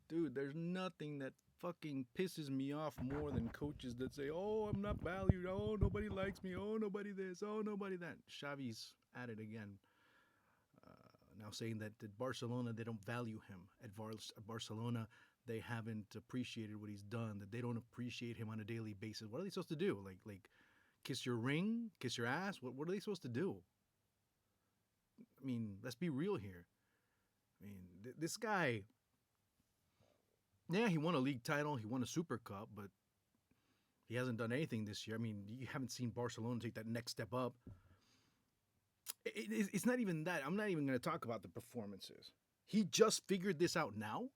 Dude, there's nothing that fucking pisses me off more than coaches that say, "Oh, I'm not valued. Oh, nobody likes me. Oh, nobody this. Oh, nobody that." Xavi's at it again. Now saying that at Barcelona they don't value him. At Barcelona they haven't appreciated what he's done. That they don't appreciate him on a daily basis. What are they supposed to do? Like kiss your ring, kiss your ass? What are they supposed to do? I mean, let's be real here. I mean, this guy, yeah, he won a league title, he won a Super Cup, but he hasn't done anything this year. I mean, you haven't seen Barcelona take that next step up. It's not even that. I'm not even going to talk about the performances. He just figured this out now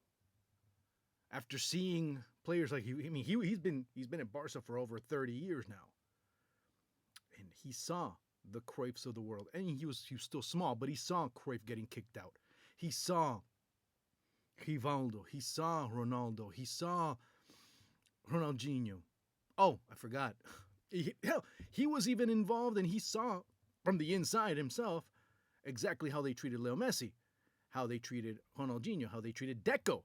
after seeing players like he. I mean, he's been at Barca for over 30 years now, and he saw the Cruyffs of the world, and he was still small, but he saw Cruyff getting kicked out. He saw Rivaldo. He saw Ronaldo. He saw Ronaldinho. Oh, I forgot. Hell, he was even involved, and he saw from the inside himself exactly how they treated Leo Messi, how they treated Ronaldinho, how they treated Deco.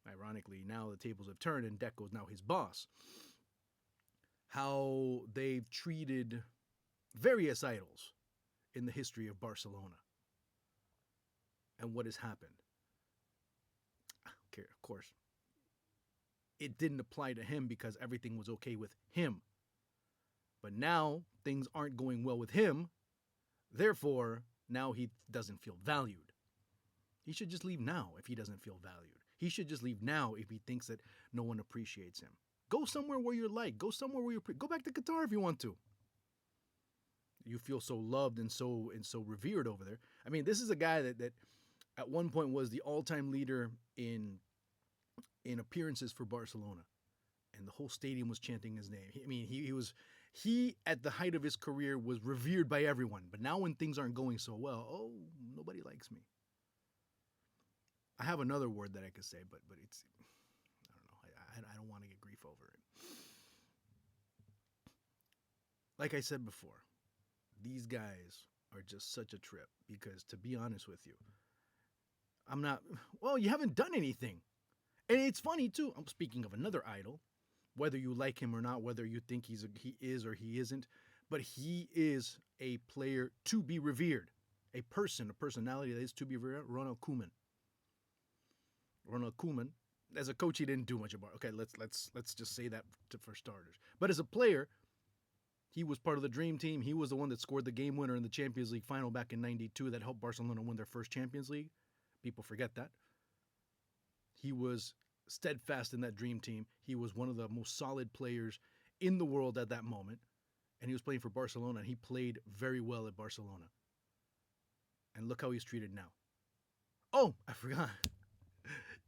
Ironically, now the tables have turned, and Deco is now his boss. How they've treated various idols in the history of Barcelona, and what has happened. Okay, of course, it didn't apply to him because everything was okay with him. But now things aren't going well with him. Therefore, now he doesn't feel valued. He should just leave now if he doesn't feel valued. He should just leave now if he thinks that no one appreciates him. Go somewhere where you're liked. Go somewhere where go back to Qatar if you want to. You feel so loved and so revered over there. I mean, this is a guy that at one point was the all-time leader in appearances for Barcelona, and the whole stadium was chanting his name. I mean, he at the height of his career was revered by everyone. But now when things aren't going so well, oh, nobody likes me. I have another word that I could say, but it's I don't know. I don't want to get grief over it. Like I said before, these guys are just such a trip because, to be honest with you, I'm not. Well, you haven't done anything. And it's funny too. I'm speaking of another idol, whether you like him or not, whether you think he is or he isn't, but he is a player to be revered, a personality that is to be revered. Ronald Koeman. Ronald Koeman, as a coach, he didn't do much about. Okay, let's just say that for starters. But as a player, he was part of the dream team. He was the one that scored the game winner in the Champions League final back in '92 that helped Barcelona win their first Champions League. People forget that. He was steadfast in that dream team. He was one of the most solid players in the world at that moment. And he was playing for Barcelona, and he played very well at Barcelona. And look how he's treated now. Oh, I forgot.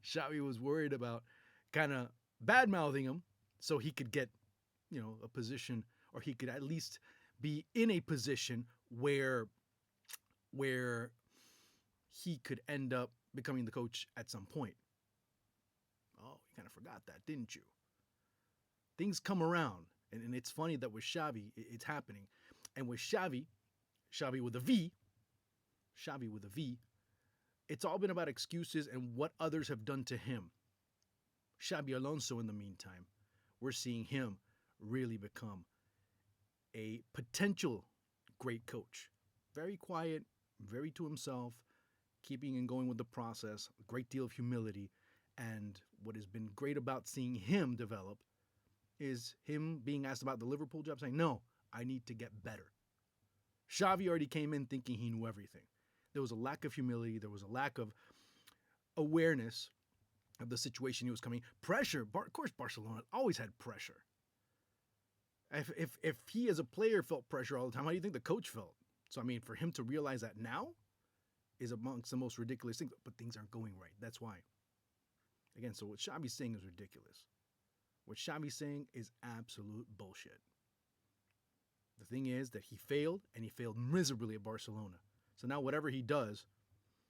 Xavi was worried about kind of bad mouthing him so he could get, a position, or he could at least be in a position where he could end up becoming the coach at some point. Oh, you kind of forgot that, didn't you? Things come around, and it's funny that with Xavi, it's happening. And with Xavi with a V, Xavi with a V, it's all been about excuses and what others have done to him. Xabi Alonso, in the meantime, we're seeing him really become a potential great coach. Very quiet, very to himself, keeping and going with the process, a great deal of humility. And what has been great about seeing him develop is him being asked about the Liverpool job, saying, no, I need to get better. Xavi already came in thinking he knew everything. There was a lack of humility. There was a lack of awareness of the situation he was coming. Pressure. Of course, Barcelona always had pressure. If he as a player felt pressure all the time, how do you think the coach felt? So, I mean, for him to realize that now is amongst the most ridiculous things. But things aren't going right. That's why. Again, so what Xavi's saying is ridiculous. What Xavi's saying is absolute bullshit. The thing is that he failed, and he failed miserably at Barcelona. So now whatever he does,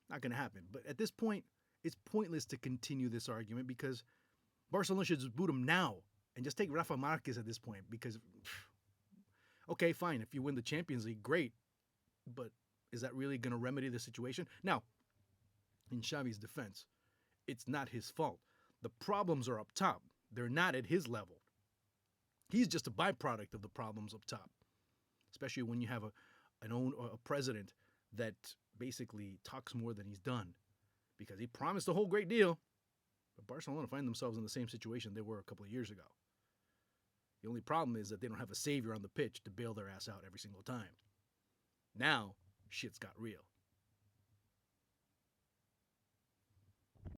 not going to happen. But at this point, it's pointless to continue this argument because Barcelona should just boot him now and just take Rafa Marquez at this point because, okay, fine. If you win the Champions League, great. But is that really going to remedy the situation? Now, In Xavi's defense, it's not his fault. The problems are up top. They're not at his level. He's just a byproduct of the problems up top. Especially when you have a president that basically talks more than he's done, because he promised a whole great deal, but Barcelona find themselves in the same situation they were a couple of years ago. The only problem is that they don't have a savior on the pitch to bail their ass out every single time. Now, shit's got real.